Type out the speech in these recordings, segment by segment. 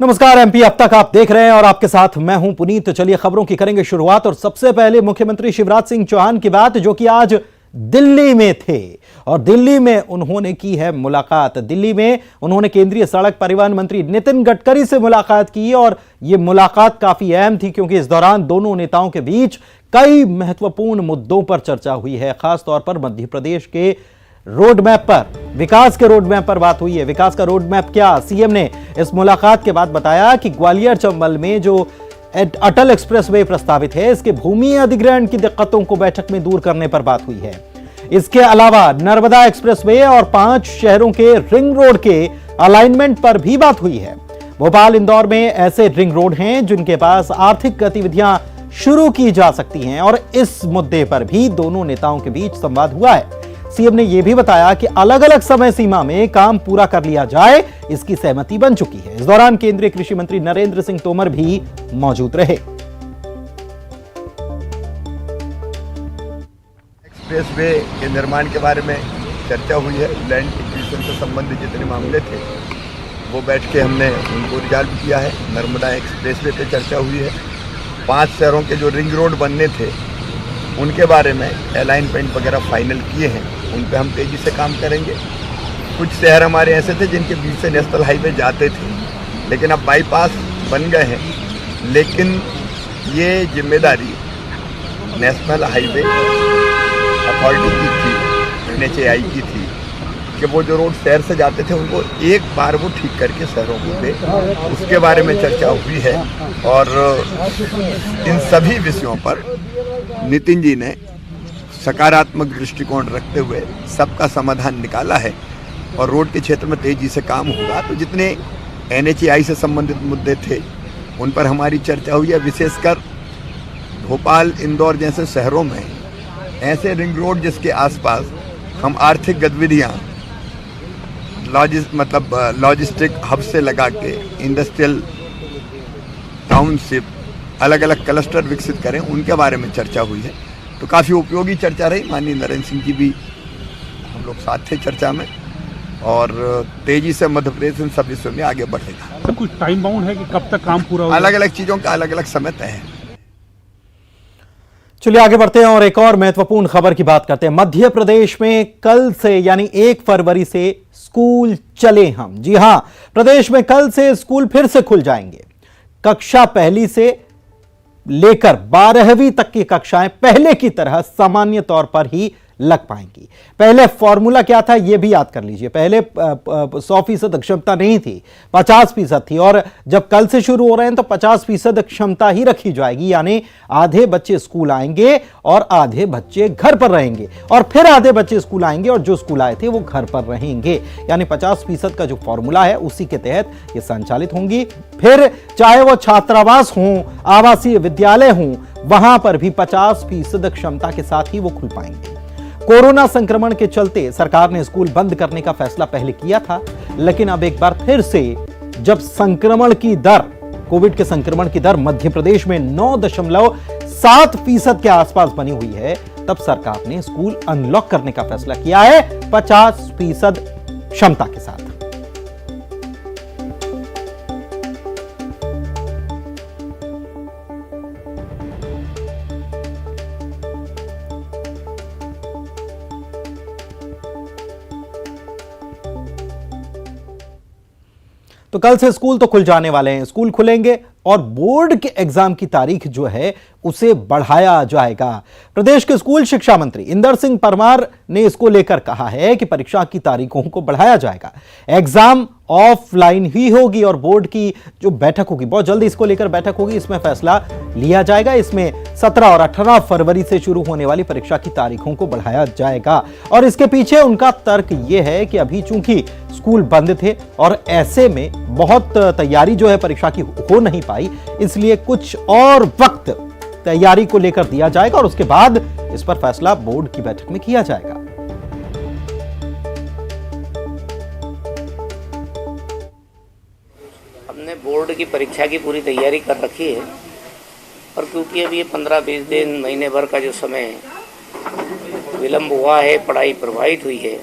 नमस्कार एमपी अब तक आप देख रहे हैं और आपके साथ मैं हूं पुनीत। तो चलिए खबरों की करेंगे शुरुआत और सबसे पहले मुख्यमंत्री शिवराज सिंह चौहान की बात, जो कि आज दिल्ली में थे और दिल्ली में उन्होंने की है मुलाकात। दिल्ली में उन्होंने केंद्रीय सड़क परिवहन मंत्री नितिन गडकरी से मुलाकात की और यह मुलाकात काफी अहम थी क्योंकि इस दौरान दोनों नेताओं के बीच कई महत्वपूर्ण मुद्दों पर चर्चा हुई है। खासतौर पर मध्य प्रदेश के रोड मैप पर, विकास के रोड मैप पर बात हुई है। विकास का रोड मैप क्या, सीएम ने इस मुलाकात के बाद बताया कि ग्वालियर चंबल में जो अटल एक्सप्रेसवे प्रस्तावित है, इसके भूमि अधिग्रहण की दिक्कतों को बैठक में दूर करने पर बात हुई है। इसके अलावा नर्मदा एक्सप्रेसवे और 5 शहरों के रिंग रोड के अलाइनमेंट पर भी बात हुई है। भोपाल इंदौर में ऐसे रिंग रोड हैं जिनके पास आर्थिक गतिविधियां शुरू की जा सकती हैं और इस मुद्दे पर भी दोनों नेताओं के बीच संवाद हुआ है। सीएम ने यह भी बताया कि अलग अलग समय सीमा में काम पूरा कर लिया जाए, इसकी सहमति बन चुकी है। इस दौरान केंद्रीय कृषि मंत्री नरेंद्र सिंह तोमर भी मौजूद रहे। एक्सप्रेसवे के निर्माण के बारे में चर्चा हुई है। लैंड एक्विजिशन से संबंधित जितने मामले थे वो बैठ के हमने उनको रिजॉल्व किया है। नर्मदा एक्सप्रेसवे पे चर्चा हुई है। 5 शहरों के जो रिंग रोड बनने थे उनके बारे में अलाइनमेंट वगैरह फाइनल किए हैं, उन पे हम तेज़ी से काम करेंगे। कुछ शहर हमारे ऐसे थे जिनके बीच से नेशनल हाईवे जाते थे, लेकिन अब बाईपास बन गए हैं। लेकिन ये जिम्मेदारी नेशनल हाईवे अथॉरिटी की थी, NHAI की थी कि वो जो रोड शहर से जाते थे उनको एक बार वो ठीक करके शहरों को दे। उसके बारे में चर्चा हुई है और इन सभी विषयों पर नितिन जी ने सकारात्मक दृष्टिकोण रखते हुए सबका समाधान निकाला है और रोड के क्षेत्र में तेजी से काम होगा। तो जितने NHAI से संबंधित मुद्दे थे उन पर हमारी चर्चा हुई है। विशेषकर भोपाल इंदौर जैसे शहरों में ऐसे रिंग रोड जिसके आसपास हम आर्थिक गतिविधियाँ लॉजिस्टिक हब से लगा के इंडस्ट्रियल टाउनशिप, अलग अलग क्लस्टर विकसित करें, उनके बारे में चर्चा हुई है। तो काफ़ी उपयोगी चर्चा रही। माननीय नरेंद्र सिंह जी भी हम लोग साथ थे चर्चा में और तेजी से मध्य प्रदेश इन सब विषयों में आगे बढ़ेगा। सर कुछ टाइम बाउंड है कि कब तक काम पूरा होगा? अलग अलग चीज़ों का अलग अलग समय तय है। चलिए आगे बढ़ते हैं और एक और महत्वपूर्ण खबर की बात करते हैं। मध्य प्रदेश में कल से यानी 1 फरवरी से स्कूल चले हम। जी हां, प्रदेश में कल से स्कूल फिर से खुल जाएंगे। कक्षा पहली से लेकर 12वीं तक की कक्षाएं पहले की तरह सामान्य तौर पर ही लग पाएंगी। पहले फॉर्मूला क्या था यह भी याद कर लीजिए। पहले 100% क्षमता नहीं थी, 50% थी और जब कल से शुरू हो रहे हैं तो 50% क्षमता ही रखी जाएगी। यानी आधे बच्चे स्कूल आएंगे और आधे बच्चे घर पर रहेंगे और फिर आधे बच्चे स्कूल आएंगे और जो स्कूल आए थे वो घर पर रहेंगे। यानी 50% का जो फॉर्मूला है उसी के तहत ये संचालित होंगी। फिर चाहे वो छात्रावास हों, आवासीय विद्यालय हों, वहां पर भी 50% क्षमता के साथ ही वो खुल पाएंगे। कोरोना संक्रमण के चलते सरकार ने स्कूल बंद करने का फैसला पहले किया था, लेकिन अब एक बार फिर से जब संक्रमण की दर, कोविड के संक्रमण की दर मध्य प्रदेश में 9.7% के आसपास बनी हुई है, तब सरकार ने स्कूल अनलॉक करने का फैसला किया है 50% क्षमता के साथ। तो कल से स्कूल तो खुल जाने वाले हैं। स्कूल खुलेंगे और बोर्ड के एग्जाम की तारीख जो है उसे बढ़ाया जाएगा। प्रदेश के स्कूल शिक्षा मंत्री इंदर सिंह परमार ने इसको लेकर कहा है कि परीक्षा की तारीखों को बढ़ाया जाएगा। एग्जाम ऑफलाइन ही होगी और बोर्ड की जो बैठक होगी बहुत जल्दी इसको लेकर बैठक होगी, इसमें फैसला लिया जाएगा। इसमें 17 और 18 फरवरी से शुरू होने वाली परीक्षा की तारीखों को बढ़ाया जाएगा और इसके पीछे उनका तर्क यह है कि अभी चूंकि स्कूल बंद थे और ऐसे में बहुत तैयारी जो है परीक्षा की हो नहीं पाई, इसलिए कुछ और वक्त तैयारी को लेकर दिया जाएगा और उसके बाद इस पर फैसला बोर्ड की बैठक में किया जाएगा। हमने बोर्ड की परीक्षा की पूरी तैयारी कर रखी है और क्योंकि अभी ये 15-20 दिन, महीने भर का जो समय विलंब हुआ है, पढ़ाई प्रभावित हुई है,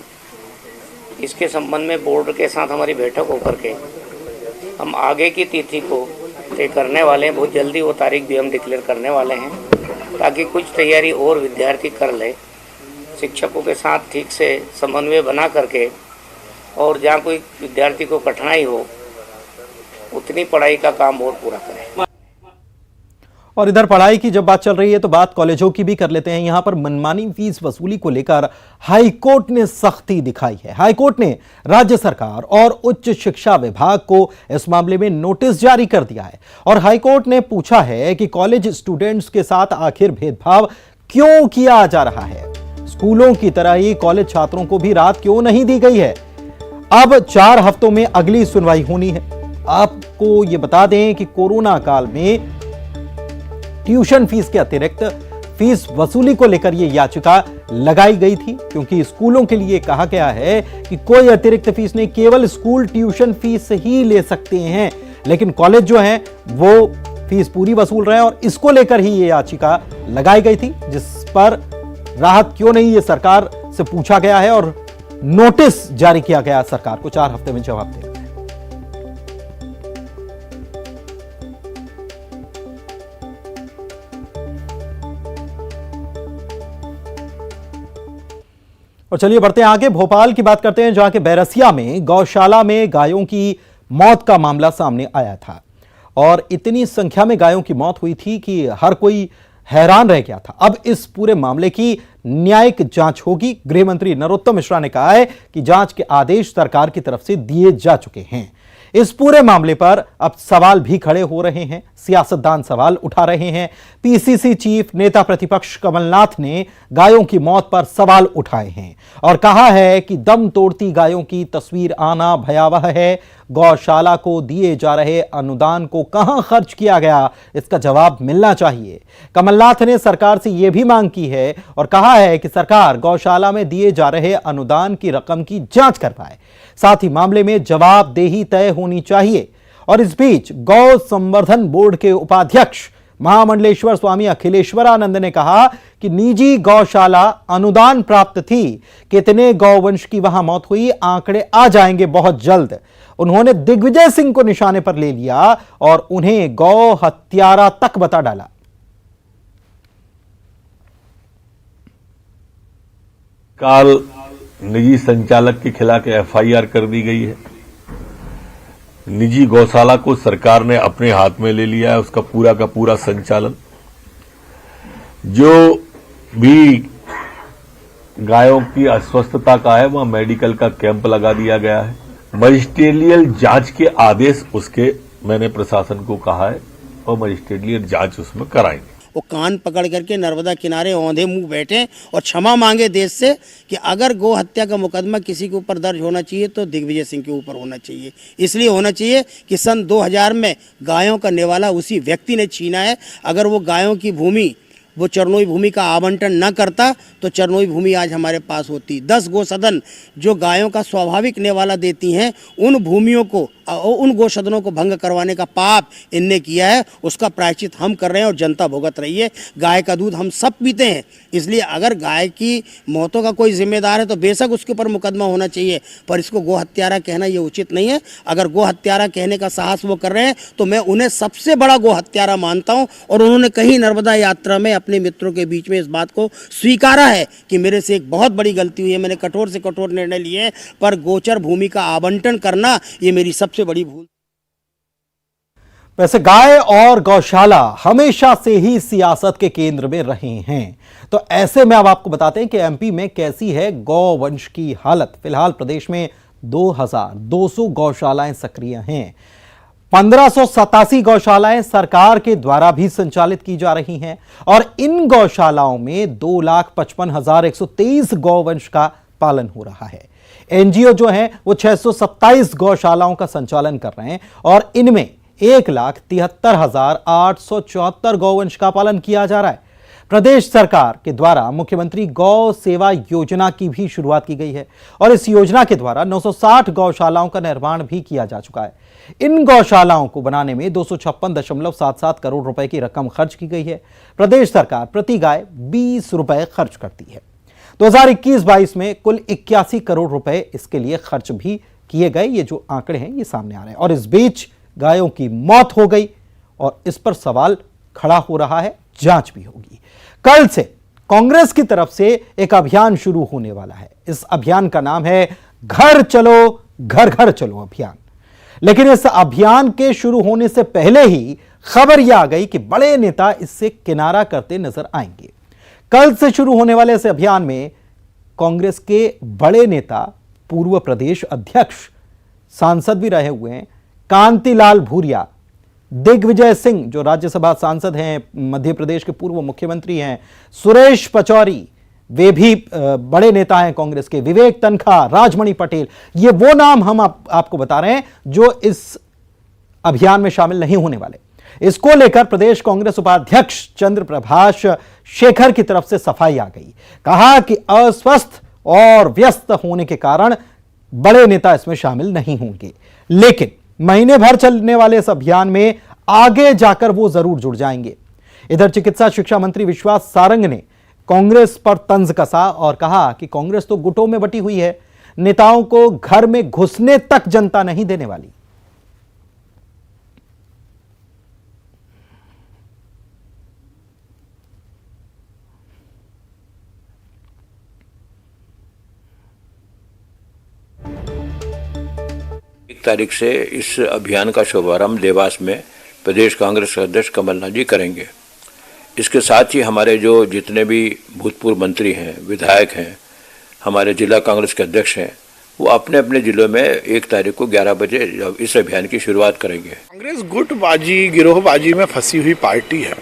इसके संबंध में बोर्ड के साथ हमारी बैठक होकर के हम आगे की तिथि को तय करने वाले हैं। बहुत जल्दी वो तारीख भी हम डिक्लेयर करने वाले हैं, ताकि कुछ तैयारी और विद्यार्थी कर ले, शिक्षकों के साथ ठीक से समन्वय बना करके, और जहाँ कोई विद्यार्थी को कठिनाई हो उतनी पढ़ाई का काम और पूरा करें। और इधर पढ़ाई की जब बात चल रही है तो बात कॉलेजों की भी कर लेते हैं। यहां पर मनमानी फीस वसूली को लेकर हाईकोर्ट ने सख्ती दिखाई है। हाईकोर्ट ने राज्य सरकार और उच्च शिक्षा विभाग को इस मामले में नोटिस जारी कर दिया है और हाईकोर्ट ने पूछा है कि कॉलेज स्टूडेंट्स के साथ आखिर भेदभाव क्यों किया जा रहा है। स्कूलों की तरह ही कॉलेज छात्रों को भी राहत क्यों नहीं दी गई है। अब 4 हफ्तों में अगली सुनवाई होनी है। आपको यह बता दें कि कोरोना काल में ट्यूशन फीस के अतिरिक्त फीस वसूली को लेकर यह याचिका लगाई गई थी, क्योंकि स्कूलों के लिए कहा गया है कि कोई अतिरिक्त फीस नहीं, केवल स्कूल ट्यूशन फीस ही ले सकते हैं। लेकिन कॉलेज जो है वो फीस पूरी वसूल रहे हैं और इसको लेकर ही यह याचिका लगाई गई थी, जिस पर राहत क्यों नहीं, ये सरकार से पूछा गया है और नोटिस जारी किया गया सरकार को 4 हफ्ते में जवाब देना है। और चलिए बढ़ते हैं आगे, भोपाल की बात करते हैं, जहां के बैरसिया में गौशाला में गायों की मौत का मामला सामने आया था और इतनी संख्या में गायों की मौत हुई थी कि हर कोई हैरान रह गया था। अब इस पूरे मामले की न्यायिक जांच होगी। गृह मंत्री नरोत्तम मिश्रा ने कहा है कि जांच के आदेश सरकार की तरफ से दिए जा चुके हैं। इस पूरे मामले पर अब सवाल भी खड़े हो रहे हैं, सियासतदान सवाल उठा रहे हैं। पीसीसी चीफ नेता प्रतिपक्ष कमलनाथ ने गायों की मौत पर सवाल उठाए हैं और कहा है कि दम तोड़ती गायों की तस्वीर आना भयावह है। गौशाला को दिए जा रहे अनुदान को कहां खर्च किया गया, इसका जवाब मिलना चाहिए। कमलनाथ ने सरकार से यह भी मांग की है और कहा है कि सरकार गौशाला में दिए जा रहे अनुदान की रकम की जांच करवाए, साथ ही मामले में जवाबदेही तय होनी चाहिए। और इस बीच गौ संवर्धन बोर्ड के उपाध्यक्ष महामंडलेश्वर स्वामी अखिलेश्वरानंद ने कहा कि निजी गौशाला अनुदान प्राप्त थी, कितने गौवंश की वहां मौत हुई आंकड़े आ जाएंगे बहुत जल्द। उन्होंने दिग्विजय सिंह को निशाने पर ले लिया और उन्हें गौ हत्यारा तक बता डाला। काल निजी संचालक के खिलाफ एफआईआर कर दी गई है। निजी गौशाला को सरकार ने अपने हाथ में ले लिया है, उसका पूरा का पूरा संचालन। जो भी गायों की अस्वस्थता का है वहां मेडिकल का कैंप लगा दिया गया है। मजिस्ट्रियल जांच के आदेश उसके मैंने प्रशासन को कहा है और मजिस्ट्रियल जांच उसमें कराएंगे। वो कान पकड़ करके नर्मदा किनारे औंधे मुंह बैठे और क्षमा मांगे देश से कि अगर गौ हत्या का मुकदमा किसी के ऊपर दर्ज होना चाहिए तो दिग्विजय सिंह के ऊपर होना चाहिए। इसलिए होना चाहिए कि सन 2000 में गायों का निवाला उसी व्यक्ति ने छीना है। अगर वो गायों की भूमि, वो चरनोई भूमि का आवंटन न करता तो चरनोई भूमि आज हमारे पास होती। 10 गौसदन जो गायों का स्वाभाविक निवाला देती हैं, उन भूमियों को, उन गौसदनों को भंग करवाने का पाप इनने किया है। उसका प्रायश्चित हम कर रहे हैं और जनता भुगत रही है। गाय का दूध हम सब पीते हैं, इसलिए अगर गाय की मौतों का कोई जिम्मेदार है तो बेशक उसके ऊपर मुकदमा होना चाहिए, पर इसको गो हत्यारा कहना ये उचित नहीं है। अगर गो हत्यारा कहने का साहस वो कर रहे हैं तो मैं उन्हें सबसे बड़ा गो हत्यारा मानता हूं। और उन्होंने कहीं नर्मदा यात्रा में अपने मित्रों के बीच में इस बात को स्वीकारा है कि मेरे से एक बहुत बड़ी गलती हुई है, मैंने कठोर से कठोर निर्णय लिए, पर गोचर भूमि का आवंटन करना ये मेरी सबसे बड़ी भूल। वैसे गाय और गौशाला हमेशा से ही सियासत के केंद्र में रहे हैं, तो ऐसे में अब आपको बताते हैं कि एमपी में कैसी है गौवंश की हालत। फिलहाल प्रदेश में 2200 गौशालाएं सक्रिय हैं। 1587 गौशालाएं सरकार के द्वारा भी संचालित की जा रही हैं और इन गौशालाओं में 2,55,123 गौवंश का पालन हो रहा है। एनजीओ जो हैं वो 627 गौशालाओं का संचालन कर रहे हैं और इनमें 1,73,874 गौवंश का पालन किया जा रहा है। प्रदेश सरकार के द्वारा मुख्यमंत्री गौ सेवा योजना की भी शुरुआत की गई है और इस योजना के द्वारा 960 गौशालाओं का निर्माण भी किया जा चुका है। इन गौशालाओं को बनाने में 256.77 करोड़ रुपए की रकम खर्च की गई है। प्रदेश सरकार प्रति गाय 20 रुपए खर्च करती है। 2021-22 में कुल 81 करोड़ रुपए इसके लिए खर्च भी किए गए। ये जो आंकड़े हैं ये सामने आ रहे हैं और इस बीच गायों की मौत हो गई और इस पर सवाल खड़ा हो रहा है, जांच भी होगी। कल से कांग्रेस की तरफ से एक अभियान शुरू होने वाला है। इस अभियान का नाम है घर चलो घर घर चलो अभियान। लेकिन इस अभियान के शुरू होने से पहले ही खबर यह आ गई कि बड़े नेता इससे किनारा करते नजर आएंगे। कल से शुरू होने वाले इस अभियान में कांग्रेस के बड़े नेता, पूर्व प्रदेश अध्यक्ष, सांसद भी रहे हुए हैं कांतिलाल भूरिया, दिग्विजय सिंह जो राज्यसभा सांसद हैं, मध्य प्रदेश के पूर्व मुख्यमंत्री हैं, सुरेश पचौरी, वे भी बड़े नेता हैं कांग्रेस के, विवेक तनखा, राजमणि पटेल, ये वो नाम हम आपको बता रहे हैं जो इस अभियान में शामिल नहीं होने वाले। इसको लेकर प्रदेश कांग्रेस उपाध्यक्ष चंद्र प्रभाष शेखर की तरफ से सफाई आ गई। कहा कि अस्वस्थ और व्यस्त होने के कारण बड़े नेता इसमें शामिल नहीं होंगे, लेकिन महीने भर चलने वाले इस अभियान में आगे जाकर वो जरूर जुड़ जाएंगे। इधर चिकित्सा शिक्षा मंत्री विश्वास सारंग ने कांग्रेस पर तंज कसा और कहा कि कांग्रेस तो गुटों में बटी हुई है, नेताओं को घर में घुसने तक जनता नहीं देने वाली। तारीख से इस अभियान का शुभारंभ देवास में प्रदेश कांग्रेस अध्यक्ष कमलनाथ जी करेंगे। इसके साथ ही हमारे जो जितने भी भूतपूर्व मंत्री हैं, विधायक हैं, हमारे जिला कांग्रेस के अध्यक्ष हैं, वो अपने अपने जिलों में 1 तारीख को 11 बजे इस अभियान की शुरुआत करेंगे। कांग्रेस गुटबाजी, गिरोहबाजी में फंसी हुई पार्टी है।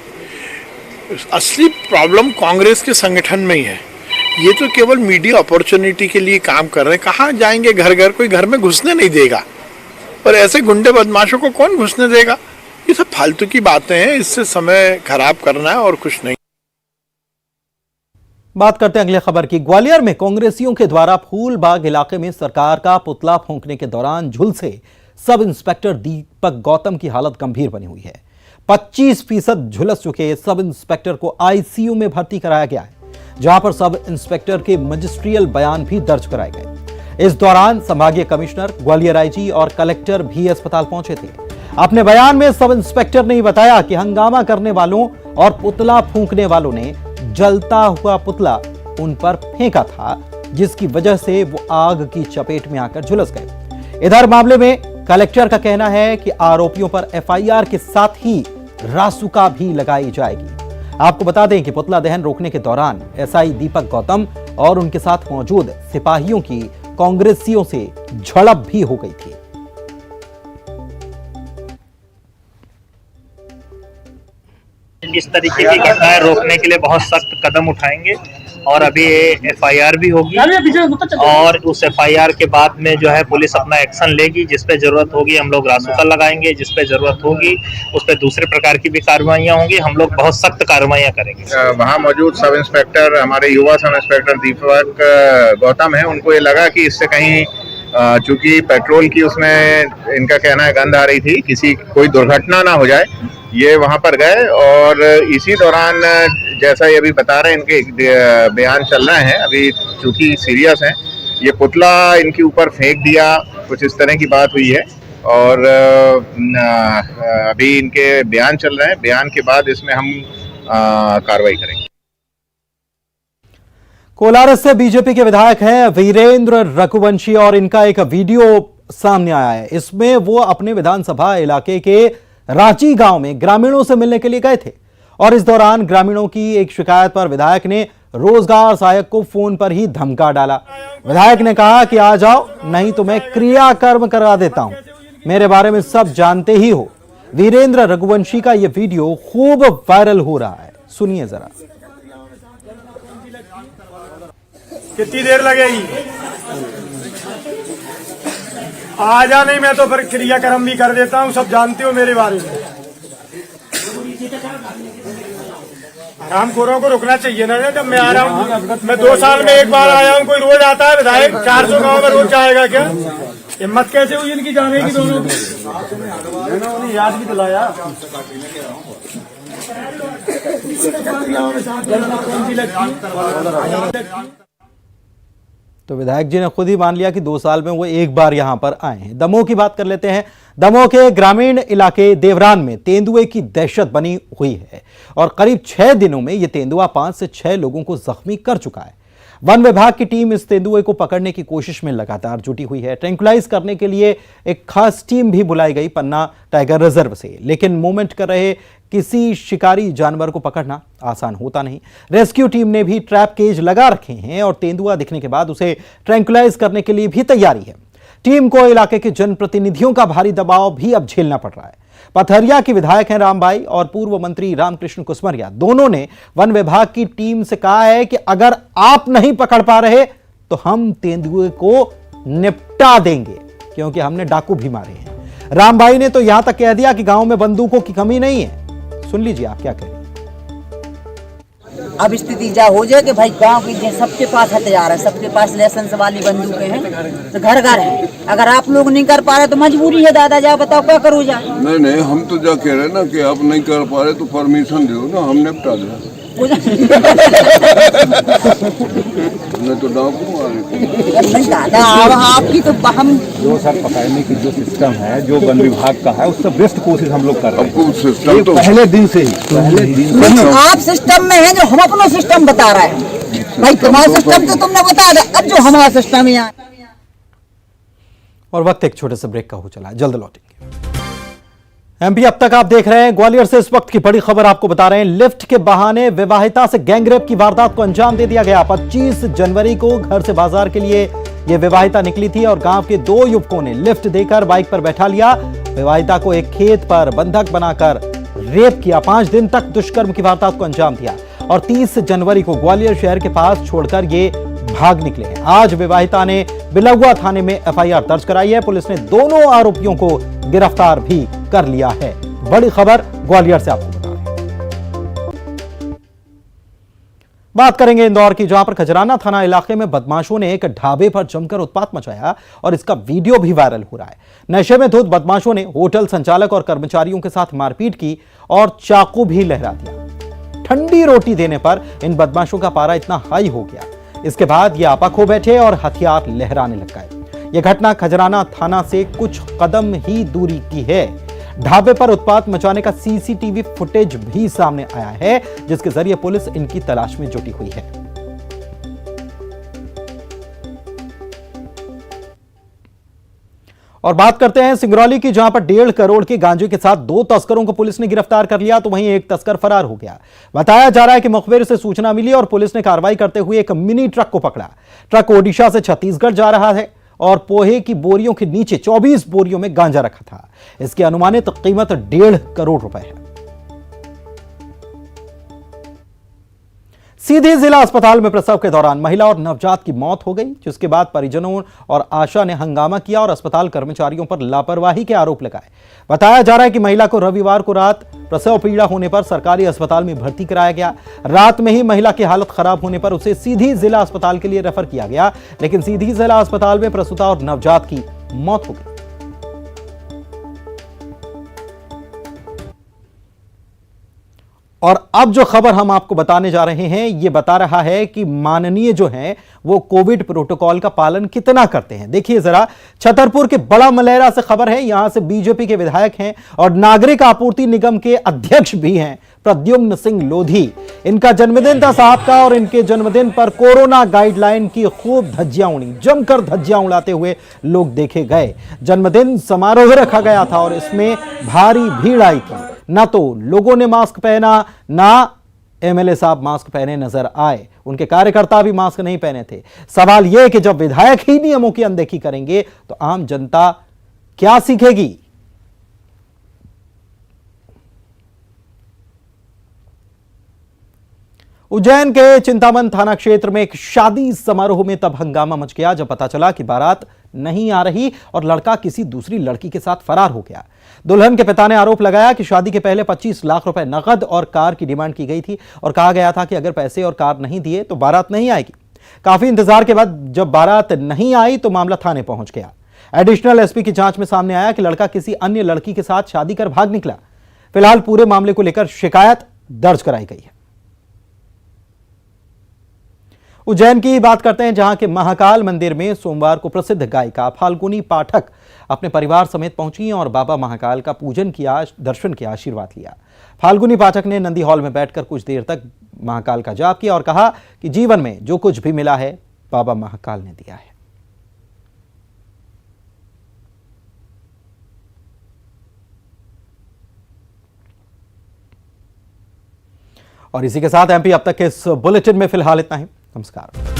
असली प्रॉब्लम कांग्रेस के संगठन में ही है। ये तो केवल मीडिया अपॉर्चुनिटी के लिए काम कर रहे हैं। कहाँ जाएंगे घर घर, कोई घर में घुसने नहीं देगा, पर ऐसे गुंडे बदमाशों को कौन घुसने देगा? ये सब फालतू की बातें हैं, इससे समय खराब करना है और कुछ नहीं। बात करते हैं अगले खबर की। ग्वालियर में कांग्रेसियों के द्वारा फूलबाग इलाके में सरकार का पुतला फूंकने के दौरान झुलसे सब इंस्पेक्टर दीपक गौतम की हालत गंभीर बनी हुई है। 25% झुलस चुके सब इंस्पेक्टर को आईसीयू में भर्ती कराया गया है, जहां पर सब इंस्पेक्टर के मजिस्ट्रियल बयान भी दर्ज कराए गए। इस दौरान संभागीय कमिश्नर, ग्वालियर आईजी और कलेक्टर भी अस्पताल पहुंचे थे। अपने बयान में सब इंस्पेक्टर ने बताया कि हंगामा करने वालों और पुतला फूंकने वालों ने जलता हुआ पुतला उन पर फेंका था, जिसकी वजह से वो आग की चपेट में आकर झुलस गए। इधर मामले में कलेक्टर का कहना है कि आरोपियों पर एफआईआर के साथ ही रासुका भी लगाई जाएगी। आपको बता दें कि पुतला दहन रोकने के दौरान एसआई दीपक गौतम और उनके साथ मौजूद सिपाहियों की कांग्रेसियों से झड़प भी हो गई थी। इस तरीके की घटनाएं रोकने के लिए बहुत सख्त कदम उठाएंगे और अभी एफआईआर भी होगी और उस एफआईआर के बाद में जो है पुलिस अपना एक्शन लेगी। जिस पे जरूरत होगी हम लोग रासुका लगाएंगे, जिस पे जरूरत होगी उस पे दूसरे प्रकार की भी कार्रवाइयां होंगी। हम लोग बहुत सख्त कार्रवाइयां करेंगे। वहाँ मौजूद सब इंस्पेक्टर, हमारे युवा सब इंस्पेक्टर दीपक गौतम है, उनको ये लगा कि इससे कहीं चूंकि पेट्रोल की उसमें इनका कहना है गंध आ रही थी, कोई दुर्घटना ना हो जाए, ये वहां पर गए और इसी दौरान जैसा ये अभी बता रहे हैं, इनके बयान चल रहे हैं, अभी चूंकि सीरियस हैं, ये पुतला इनके ऊपर फेंक दिया, कुछ इस तरह की बात हुई है और अभी इनके बयान चल रहे हैं। बयान के बाद इसमें हम कार्रवाई करेंगे। कोलारस से बीजेपी के विधायक हैं वीरेंद्र रघुवंशी और इनका एक वीडियो सामने आया है। इसमें वो अपने विधानसभा इलाके के रांची गांव में ग्रामीणों से मिलने के लिए गए थे और इस दौरान ग्रामीणों की एक शिकायत पर विधायक ने रोजगार सहायक को फोन पर ही धमका डाला। विधायक ने कहा कि आ जाओ, नहीं तो मैं क्रियाकर्म करा देता हूं, मेरे बारे में सब जानते ही हो। वीरेंद्र रघुवंशी का यह वीडियो खूब वायरल हो रहा है, सुनिए जरा। कितनी देर लगेगी? आ जा, नहीं मैं तो फिर क्रियाक्रम भी कर देता हूँ, सब जानते हो मेरे बारे में। हरामखोरों को रुकना चाहिए ना। जब मैं आ रहा हूँ, मैं 2 साल में एक बार आया हूँ, कोई रोज आता है विधायक? 400 गाँव में रोज जाएगा क्या? हिम्मत कैसे हुई इनकी जाने की? दोनों की याद भी दिलाया। तो विधायक जी ने खुद ही मान लिया कि 2 साल में वो एक बार यहां पर आए हैं। दमोह की बात कर लेते हैं। दमोह के ग्रामीण इलाके देवरान में तेंदुए की दहशत बनी हुई है और करीब 6 दिनों में यह तेंदुआ 5 से 6 लोगों को जख्मी कर चुका है। वन विभाग की टीम इस तेंदुए को पकड़ने की कोशिश में लगातार जुटी हुई है। ट्रैंक्विलाइज करने के लिए एक खास टीम भी बुलाई गई पन्ना टाइगर रिजर्व से, लेकिन मूवमेंट कर रहे किसी शिकारी जानवर को पकड़ना आसान होता नहीं। रेस्क्यू टीम ने भी ट्रैप केज लगा रखे हैं और तेंदुआ दिखने के बाद उसे ट्रैंक्विलाइज करने के लिए भी तैयारी है। टीम को इलाके के जनप्रतिनिधियों का भारी दबाव भी अब झेलना पड़ रहा है। पथरिया के विधायक हैं रामबाई और पूर्व मंत्री रामकृष्ण कुसमरिया, दोनों ने वन विभाग की टीम से कहा है कि अगर आप नहीं पकड़ पा रहे तो हम तेंदुए को निपटा देंगे, क्योंकि हमने डाकू भी मारे हैं। रामबाई ने तो यहां तक कह दिया कि गांव में बंदूकों की कमी नहीं है। सुन लीजिए आप क्या कह रहे हैं। अब स्थिति जा हो जाए कि भाई गांव के सबके पास हथियार है, सबके पास लाइसेंस वाली बंदूकें हैं, तो घर घर है। अगर आप लोग नहीं कर पा रहे तो मजबूरी है दादा, जाओ बताओ क्या करो जा। नहीं हम तो जा कह रहे ना कि आप नहीं कर पा रहे तो परमिशन दो ना, हम निपटा दें। नहीं तो डाकू मारे दादा आपकी तो हम जो सर पकड़ने की जो सिस्टम है जो वन विभाग का है उससे बेस्ट कोशिश हम लोग कर रहे हैं। सिस्टम तो पहले दिन से आप सिस्टम में है, जो हम अपना सिस्टम बता रहे हैं। भाई तुम्हारा सिस्टम तो तुमने बता दिया, अब जो हमारा सिस्टम है यहाँ। और वक्त एक छोटे से ब्रेक का हो चला है, जल्द लौटेंगे। एमपी अब तक आप देख रहे हैं ग्वालियर से इस वक्त की बड़ी खबर आपको बता रहे हैं। लिफ्ट के बहाने विवाहिता से गैंगरेप की वारदात को अंजाम दे दिया गया। 25 जनवरी को घर से बाजार के लिए यह विवाहिता निकली थी और गांव के 2 युवकों ने लिफ्ट देकर बाइक पर बैठा लिया। विवाहिता को एक खेत पर बंधक बनाकर रेप किया। 5 दिन तक दुष्कर्म की वारदात को अंजाम दिया और 30 जनवरी को ग्वालियर शहर के पास छोड़कर ये भाग निकले हैं। आज विवाहिता ने बिलौआ थाने में एफआईआर दर्ज कराई है। पुलिस ने दोनों आरोपियों को गिरफ्तार भी कर लिया है। बड़ी खबर ग्वालियर से आपको बता रहे हैं। बात करेंगे इंदौर की, जहां पर खजराना थाना इलाके में बदमाशों ने एक ढाबे पर जमकर उत्पात मचाया और इसका वीडियो भी वायरल हो रहा है। नशे में धुत बदमाशों ने होटल संचालक और कर्मचारियों के साथ मारपीट की और चाकू भी लहरा दिया। ठंडी रोटी देने पर इन बदमाशों का पारा इतना हाई हो गया, इसके बाद ये आपा खो बैठे और हथियार लहराने लग गए। यह घटना खजराना थाना से कुछ कदम ही दूरी की है। ढाबे पर उत्पात मचाने का सीसीटीवी फुटेज भी सामने आया है, जिसके जरिए पुलिस इनकी तलाश में जुटी हुई है। और बात करते हैं सिंगरौली की, जहां पर 1.5 करोड़ के गांजे के साथ 2 तस्करों को पुलिस ने गिरफ्तार कर लिया, तो वहीं एक तस्कर फरार हो गया। बताया जा रहा है कि मुखबिर से सूचना मिली और पुलिस ने कार्रवाई करते हुए एक मिनी ट्रक को पकड़ा। ट्रक ओडिशा से छत्तीसगढ़ जा रहा है और पोहे की बोरियों के नीचे 24 बोरियों में गांजा रखा था। इसकी अनुमानित कीमत 1.5 करोड़ रुपए है। सीधे जिला अस्पताल में प्रसव के दौरान महिला और नवजात की मौत हो गई, जिसके बाद परिजनों और आशा ने हंगामा किया और अस्पताल कर्मचारियों पर लापरवाही के आरोप लगाए। बताया जा रहा है कि महिला को रविवार को रात प्रसव पीड़ा होने पर सरकारी अस्पताल में भर्ती कराया गया। रात में ही महिला की हालत खराब होने पर उसे सीधी जिला अस्पताल के लिए रेफर किया गया, लेकिन सीधी जिला अस्पताल में प्रसूता और नवजात की मौत हो गई। और अब जो खबर हम आपको बताने जा रहे हैं, यह बता रहा है कि माननीय जो हैं वो कोविड प्रोटोकॉल का पालन कितना करते हैं। देखिए जरा, छतरपुर के बड़ा मलेरा से खबर है। यहां से बीजेपी के विधायक हैं और नागरिक आपूर्ति निगम के अध्यक्ष भी हैं प्रद्युम्न सिंह लोधी। इनका जन्मदिन था साहब का और इनके जन्मदिन पर कोरोना गाइडलाइन की खूब धज्जियां उड़ी। जमकर धज्जियां उड़ाते हुए लोग देखे गए। जन्मदिन समारोह रखा गया था और इसमें भारी भीड़ आई थी। ना तो लोगों ने मास्क पहना, ना एमएलए साहब मास्क पहने नजर आए, उनके कार्यकर्ता भी मास्क नहीं पहने थे। सवाल यह कि जब विधायक ही नियमों की अनदेखी करेंगे तो आम जनता क्या सीखेगी। उज्जैन के चिंतामन थाना क्षेत्र में एक शादी समारोह में तब हंगामा मच गया जब पता चला कि बारात नहीं आ रही और लड़का किसी दूसरी लड़की के साथ फरार हो गया। दुल्हन के पिता ने आरोप लगाया कि शादी के पहले 25 लाख रुपए नकद और कार की डिमांड की गई थी और कहा गया था कि अगर पैसे और कार नहीं दिए तो बारात नहीं आएगी। काफी इंतजार के बाद जब बारात नहीं आई तो मामला थाने पहुंच गया। एडिशनल एसपी की जांच में सामने आया कि लड़का किसी अन्य लड़की के साथ शादी कर भाग निकला। फिलहाल पूरे मामले को लेकर शिकायत दर्ज कराई गई है। उज्जैन की बात करते हैं, जहां के महाकाल मंदिर में सोमवार को प्रसिद्ध गायिका फाल्गुनी पाठक अपने परिवार समेत पहुंची और बाबा महाकाल का पूजन किया, दर्शन किया, आशीर्वाद लिया। फाल्गुनी पाठक ने नंदी हॉल में बैठकर कुछ देर तक महाकाल का जाप किया और कहा कि जीवन में जो कुछ भी मिला है बाबा महाकाल ने दिया है। और इसी के साथ एमपी अब तक के इस बुलेटिन में फिलहाल इतना ही। नमस्कार।